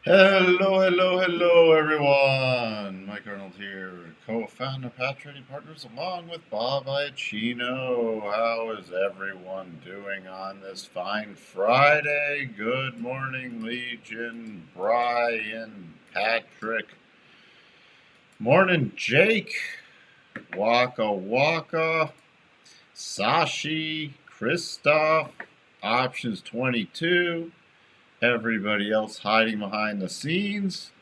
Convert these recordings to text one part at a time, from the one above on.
Hello, hello, hello, everyone. Mike Arnold here, co-founder of Pat Trading Partners, along with Bob Iacino. How is everyone doing on this fine Friday? Good morning, Legion, Brian, Patrick. Morning, Jake. Waka Waka, Sashi, Christoph, Options 22. Everybody else hiding behind the scenes.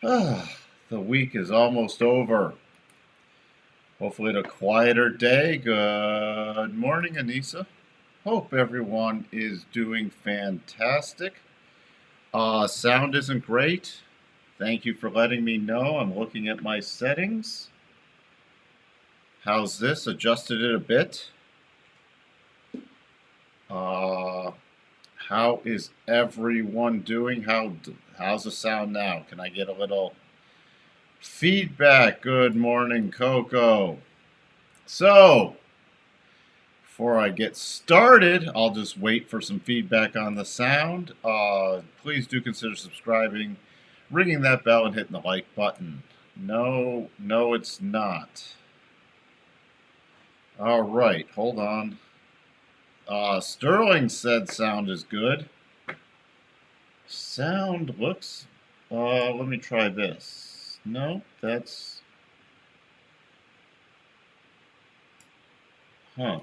The week is almost over. Hopefully, a quieter day. Good morning, Anissa. Hope everyone is doing fantastic. Sound isn't great. Thank you for letting me know. I'm looking at my settings. How's this? Adjusted it a bit. How is everyone doing? How's the sound now? Can I get a little feedback? Good morning, Coco. So, before I get started, I'll just wait for some feedback on the sound. Please do consider subscribing, ringing that bell, and hitting the like button. No, it's not. All right, hold on. Sterling said sound is good. Sound looks. Let me try this. No, that's. Huh.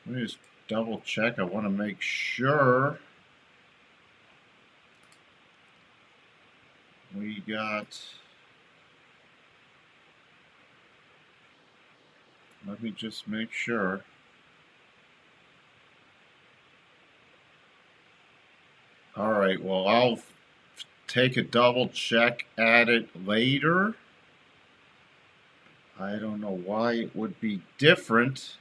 Let me just double check. I want to make sure. We got. Let me just make sure. All right, well, I'll take a double check at it later. I don't know why it would be different,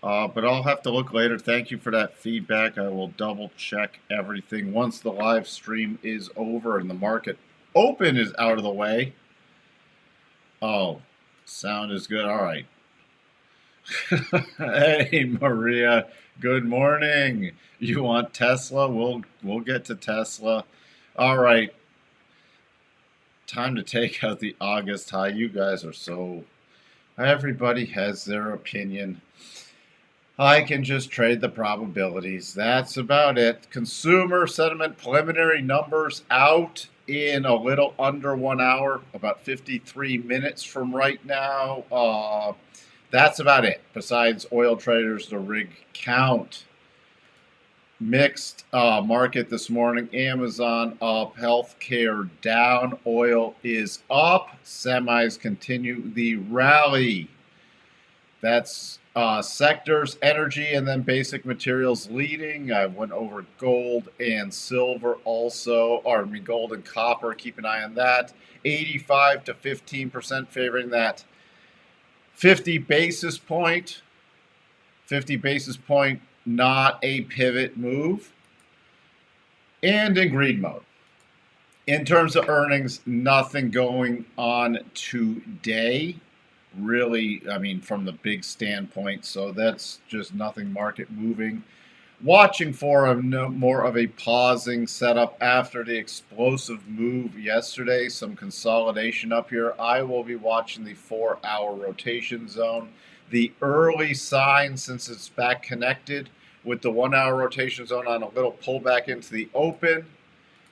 but I'll have to look later. Thank you for that feedback. I will double check everything once the live stream is over and the market open is out of the way. Oh, sound is good. All right. Hey, Maria. Good morning. You want Tesla? We'll get to Tesla. All right. Time to take out the August high. You guys are so. Everybody has their opinion. I can just trade the probabilities. That's about it. Consumer sentiment preliminary numbers out in a little under 1 hour, about 53 minutes from right now. That's about it. Besides oil traders, the rig count. Mixed market this morning. Amazon up, healthcare down, oil is up. Semis continue the rally. That's sectors, energy, and then basic materials leading. I went over gold and silver also, or gold and copper. Keep an eye on that. 85 to 15% favoring that 50 basis point. Not a pivot move. And in greed mode. In terms of earnings, nothing going on today. Really, I mean, from the big standpoint. So that's just nothing market moving. Watching for more of a pausing setup after the explosive move yesterday. Some consolidation up here. I will be watching the 4-hour rotation zone. The early sign, since it's back connected with the 1-hour rotation zone on a little pullback into the open.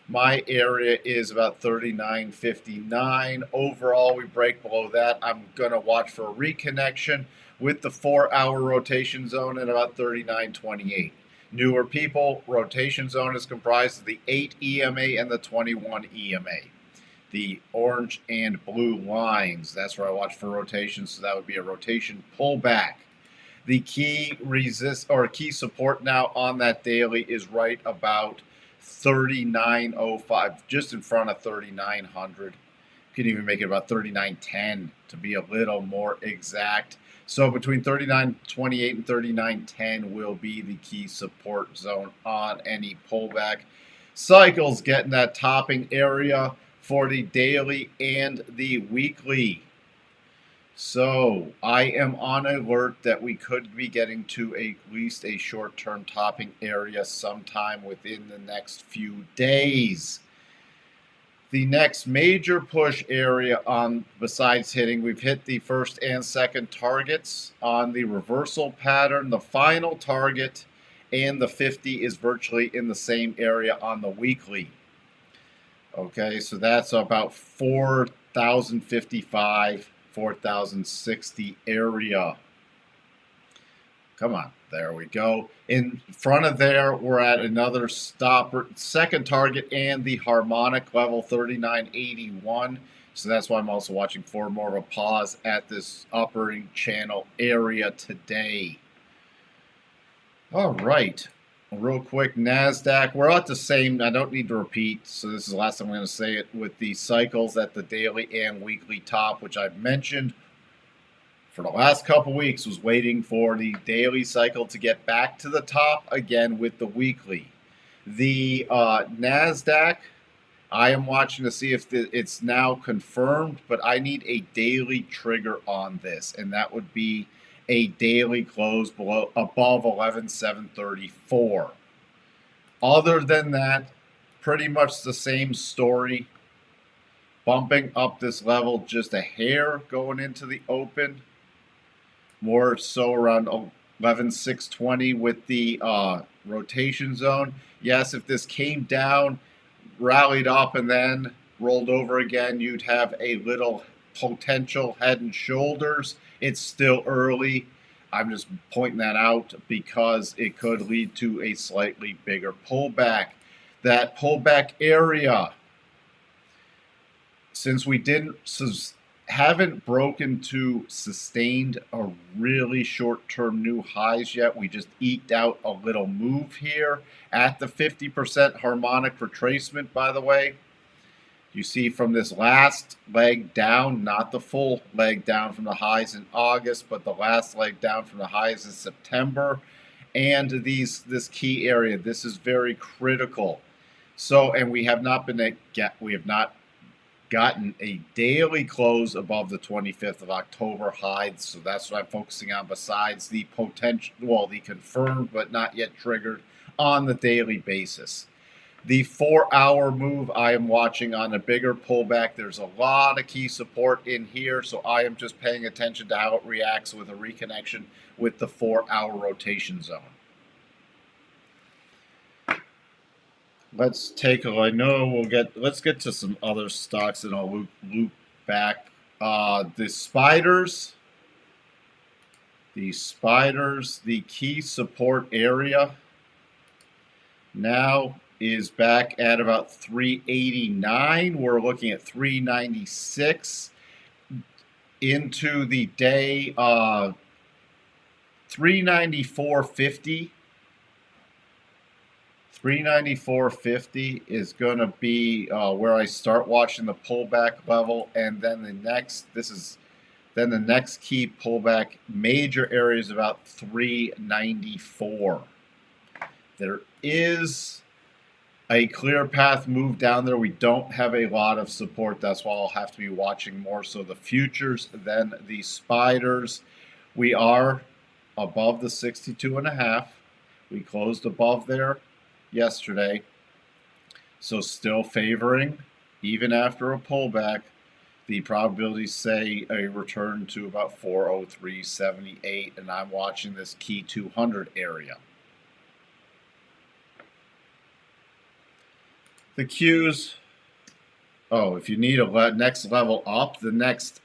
My area is about 39.59. Overall, we break below that. I'm going to watch for a reconnection with the 4-hour rotation zone at about 39.28. Newer people, rotation zone is comprised of the 8 EMA and the 21 EMA. The orange and blue lines, that's where I watch for rotation, so that would be a rotation pullback. The key key support now on that daily is right about 39.05, just in front of 3,900. You can even make it about 39.10 to be a little more exact. So between 39.28 and 39.10 will be the key support zone on any pullback. Cycles getting that topping area for the daily and the weekly. So I am on alert that we could be getting to at least a short-term topping area sometime within the next few days. The next major push area on, besides hitting, we've hit the first and second targets on the reversal pattern. The final target and the 50 is virtually in the same area on the weekly. Okay, so that's about 4,055, 4,060 area. Come on, there we go. In front of there, we're at another stopper, second target, and the harmonic level 3981. So that's why I'm also watching for more of a pause at this upper channel area today. All right, real quick, NASDAQ. We're at the same, I don't need to repeat, so this is the last time I'm going to say it, with the cycles at the daily and weekly top, which I've mentioned for the last couple weeks, was waiting for the daily cycle to get back to the top again with the weekly. The NASDAQ, I am watching to see if it's now confirmed, but I need a daily trigger on this, and that would be a daily close above 11,734. Other than that, pretty much the same story. Bumping up this level just a hair going into the open. More so around 11,620 with the rotation zone. Yes, if this came down, rallied up, and then rolled over again, you'd have a little potential head and shoulders. It's still early. I'm just pointing that out because it could lead to a slightly bigger pullback. That pullback area, since we haven't broken to sustained a really short-term new highs yet, we just eked out a little move here at the 50% harmonic retracement, by the way. You see from this last leg down, not the full leg down from the highs in August, but the last leg down from the highs in September, and this key area. This is very critical. So, and we have not gotten a daily close above the 25th of October high, so that's what I'm focusing on, besides the potential, well, the confirmed but not yet triggered on the daily basis. The 4-hour move I am watching on a bigger pullback. There's a lot of key support in here, so I am just paying attention to how it reacts with a reconnection with the 4-hour rotation zone. Let's take a, I know let's get to some other stocks and I'll loop back. The spiders, the key support area now is back at about 389. We're looking at 396 into the day. 394.50. 394.50 is going to be where I start watching the pullback level, and then the next key pullback major area is about 394. There is a clear path move down there. We don't have a lot of support. That's why I'll have to be watching more so the futures than the spiders. We are above the 62.5. We closed above there yesterday, so still favoring, even after a pullback. The probabilities say a return to about 403.78, and I'm watching this key 200 area. The Qs, if you need a next level up, the next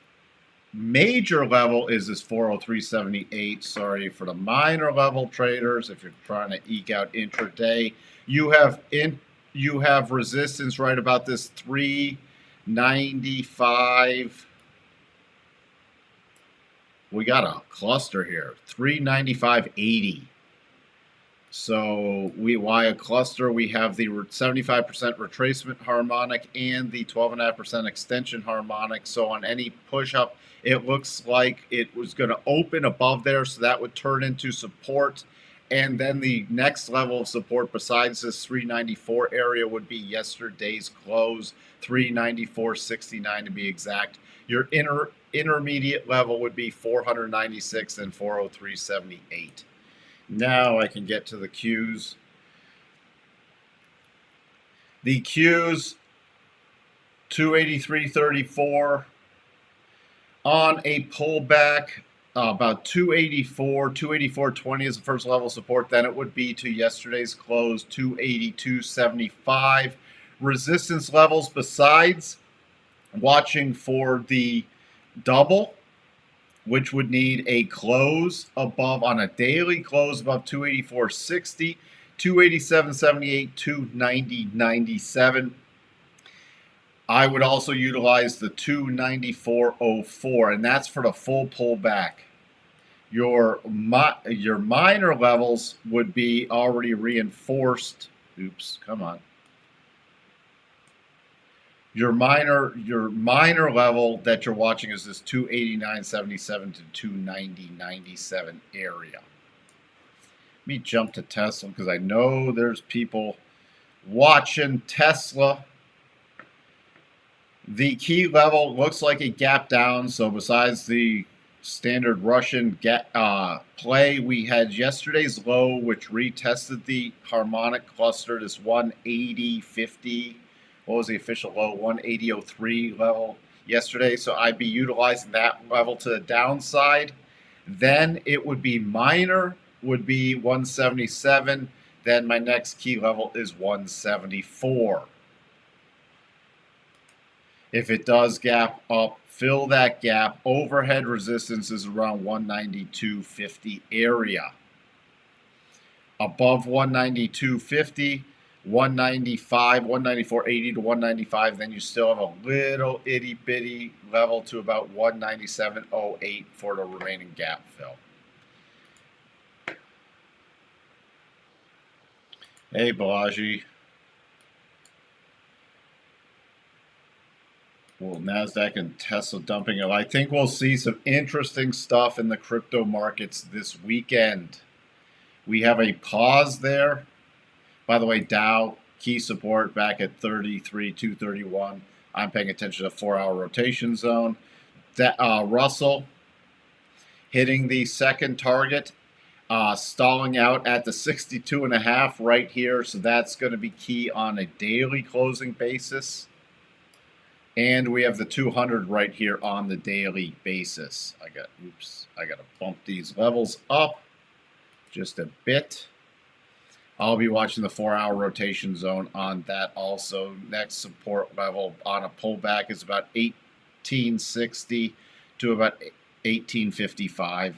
major level is this 403.78. Sorry for the minor level traders. If you're trying to eke out intraday, you have resistance right about this 395. We got a cluster here, 395.80. So why a cluster? We have the 75% retracement harmonic and the 12.5% extension harmonic. So on any push up, it looks like it was going to open above there, so that would turn into support. And then the next level of support besides this 394 area would be yesterday's close, 394.69 to be exact. Your intermediate level would be 496 and 403.78. Now I can get to the Qs. The Qs, 283.34 on a pullback. About 284, 284.20 is the first level support. Then it would be to yesterday's close, 282.75. Resistance levels besides watching for the double, which would need a close above, on a daily close above 284.60, 287.78, 290.97. I would also utilize the 294.04, and that's for the full pullback. Your minor levels would be already reinforced. Oops, come on. Your minor level that you're watching is this 289.77 to 290.97 area. Let me jump to Tesla because I know there's people watching Tesla. The key level looks like a gap down. So besides the standard Russian play, we had yesterday's low, which retested the harmonic cluster, this 180.50. What was the official low? 180.03 level yesterday. So I'd be utilizing that level to the downside. Then it would be minor, would be 177. Then my next key level is 174. If it does gap up, fill that gap. Overhead resistance is around 192.50 area. Above 192.50, 195, 194.80 to 195, then you still have a little itty bitty level to about 197.08 for the remaining gap fill. Hey, Balaji. Well, NASDAQ and Tesla dumping it. I think we'll see some interesting stuff in the crypto markets this weekend. We have a pause there. By the way, Dow, key support back at 33,231. I'm paying attention to 4-hour rotation zone. Russell hitting the second target, stalling out at the 62.5 right here. So that's going to be key on a daily closing basis. And we have the 200 right here on the daily basis. I got to bump these levels up just a bit. I'll be watching the 4-hour rotation zone on that also. Next support level on a pullback is about 1860 to about 1855.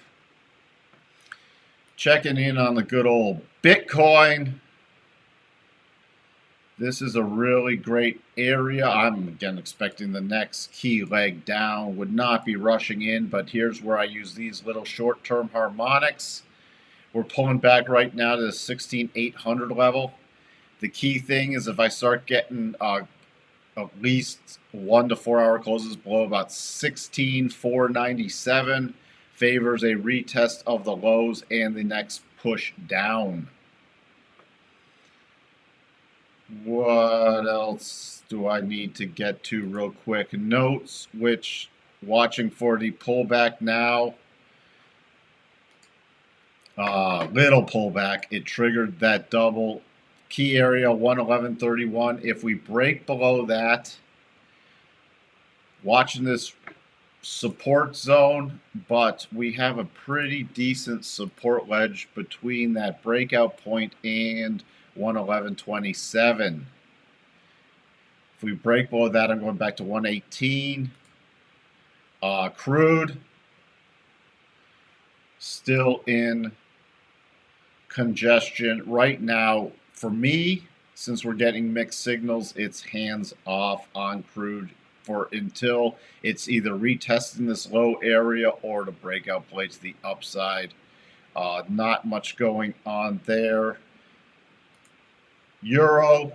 Checking in on the good old Bitcoin. This is a really great area. I'm, again, expecting the next key leg down. Would not be rushing in, but here's where I use these little short-term harmonics. We're pulling back right now to the 16,800 level. The key thing is if I start getting at least 1 to 4 hour closes below about 16,497, favors a retest of the lows and the next push down. What else do I need to get to real quick? Notes, which watching for the pullback now. Little pullback. It triggered that double key area 111.31. If we break below that, watching this support zone, but we have a pretty decent support ledge between that breakout point and 111.27. If we break below that, I'm going back to 118. Crude still in congestion right now. For me, since we're getting mixed signals, it's hands off on crude for until it's either retesting this low area or the breakout play to the upside. Not much going on there. Euro,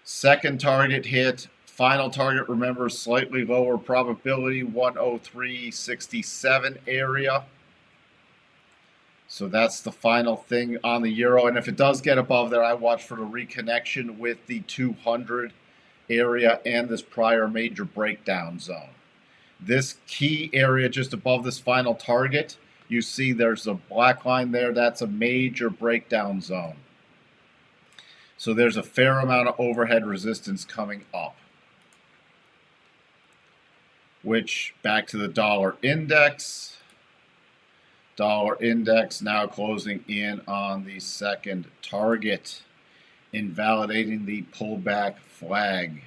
second target hit. Final target, remember, slightly lower probability, 103.67 area. So that's the final thing on the euro. And if it does get above there, I watch for the reconnection with the 200 area and this prior major breakdown zone. This key area just above this final target, you see there's a black line there. That's a major breakdown zone. So there's a fair amount of overhead resistance coming up. Which, back to the dollar index. Dollar index now closing in on the second target, invalidating the pullback flag.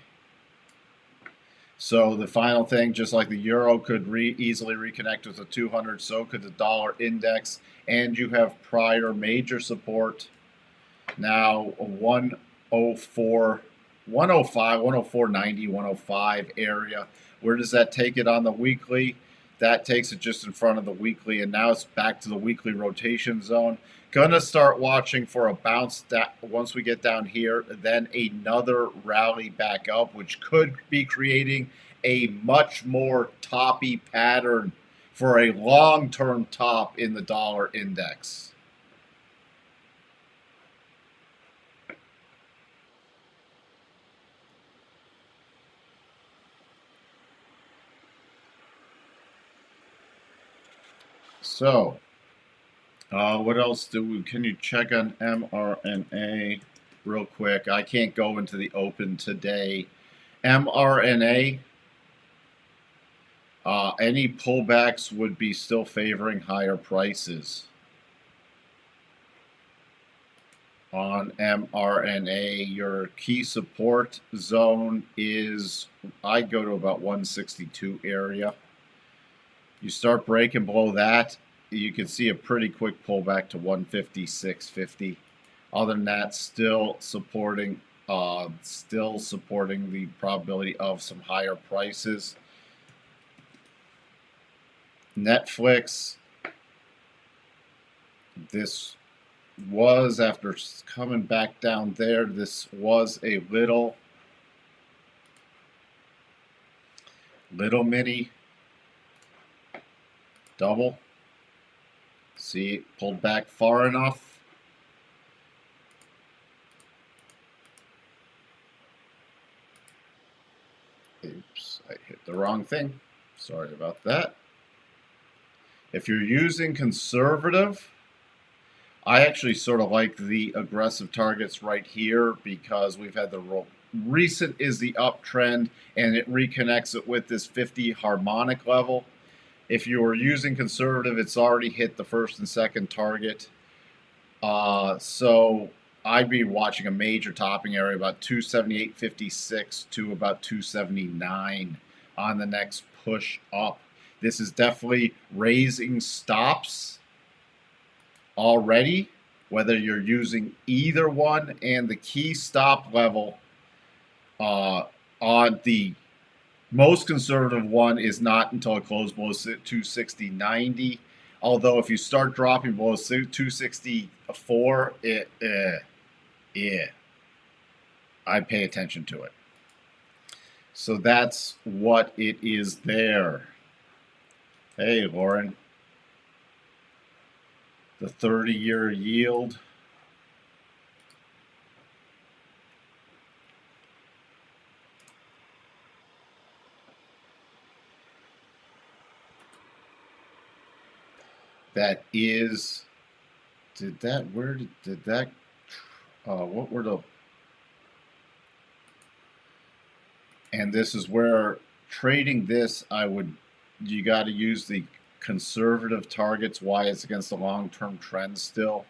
So the final thing, just like the euro could easily reconnect with the 200, so could the dollar index. And you have prior major support. Now a 104, 105, 104.90, 105 area. Where does that take it on the weekly? That takes it just in front of the weekly, and now it's back to the weekly rotation zone. Gonna start watching for a bounce once we get down here, then another rally back up, which could be creating a much more toppy pattern for a long-term top in the dollar index. So, what else can you check on mRNA real quick? I can't go into the open today. mRNA, any pullbacks would be still favoring higher prices. On mRNA, your key support zone is, I'd go to about 162 area. You start breaking below that, you can see a pretty quick pullback to 156.50. Other than that, still supporting the probability of some higher prices. Netflix, this was, after coming back down there, this was a little mini double. See, it pulled back far enough. Oops, I hit the wrong thing. Sorry about that. If you're using conservative, I actually sort of like the aggressive targets right here because we've had the recent is the uptrend and it reconnects it with this 50 harmonic level. If you were using conservative, it's already hit the first and second target. So I'd be watching a major topping area about 278.56 to about 279 on the next push up. This is definitely raising stops already, whether you're using either one, and the key stop level on the most conservative one is not until it closes below 260.90. Although if you start dropping below 264, I'd pay attention to it. So that's what it is there. Hey, Lauren. The 30-year yield. That is, what were the, and this is where trading this, you got to use the conservative targets. Why? It's against the long-term trend still.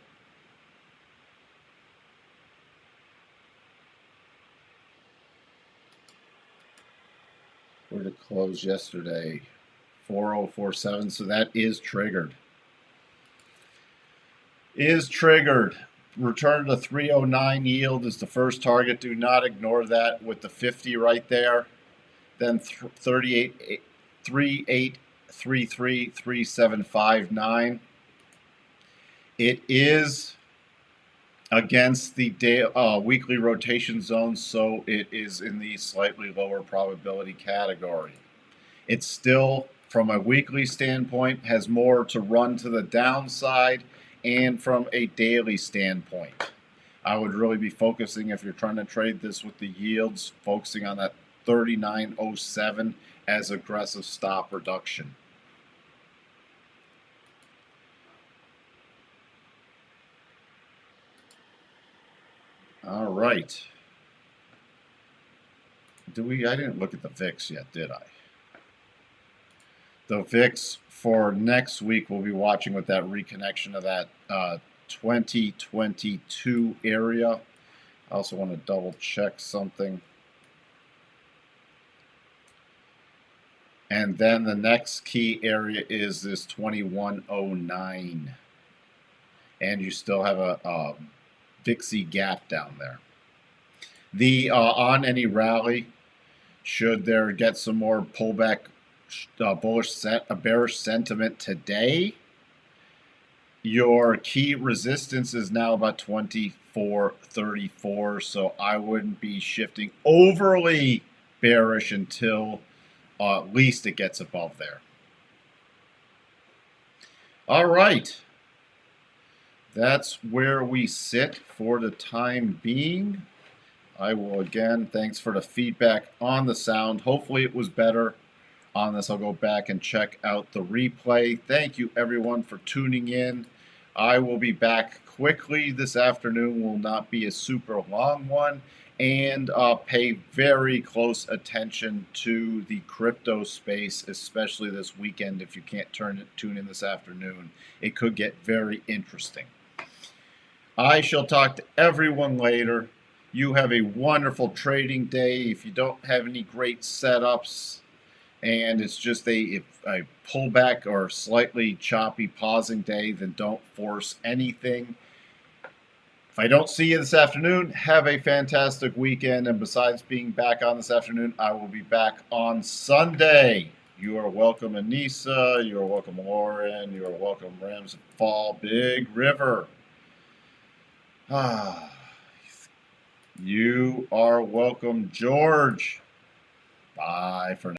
Where did it close yesterday? 4047. So that is triggered. Return to 309 yield is the first target. Do not ignore that with the 50 right there. Then 38, 3833, 3759. It is against the weekly rotation zone, so it is in the slightly lower probability category. It's still, from a weekly standpoint, has more to run to the downside, and from a daily standpoint, I would really be focusing, if you're trying to trade this with the yields, focusing on that 39.07 as aggressive stop reduction. All right. I didn't look at the VIX yet, did I? The VIX for next week, we'll be watching with that reconnection of that 2022 area. I also want to double check something. And then the next key area is this 2109. And you still have a VIXy gap down there. The on any rally, should there get some more pullback, bearish sentiment today, your key resistance is now about 24.34. So I wouldn't be shifting overly bearish until at least it gets above there. All right. That's where we sit for the time being. I will again, thanks for the feedback on the sound. Hopefully it was better on this. I'll go back and check out the replay. Thank you everyone for tuning in. I will be back quickly this afternoon. Will not be a super long one. And pay very close attention to the crypto space, especially this weekend. If you can't tune in this afternoon, it could get very interesting. I shall talk to everyone later. You have a wonderful trading day. If you don't have any great setups and it's just a pullback or slightly choppy pausing day, then don't force anything. If I don't see you this afternoon, have a fantastic weekend. And besides being back on this afternoon, I will be back on Sunday. You are welcome, Anissa. You are welcome, Lauren. You are welcome, Rams Fall, Big River. You are welcome, George. Bye for now.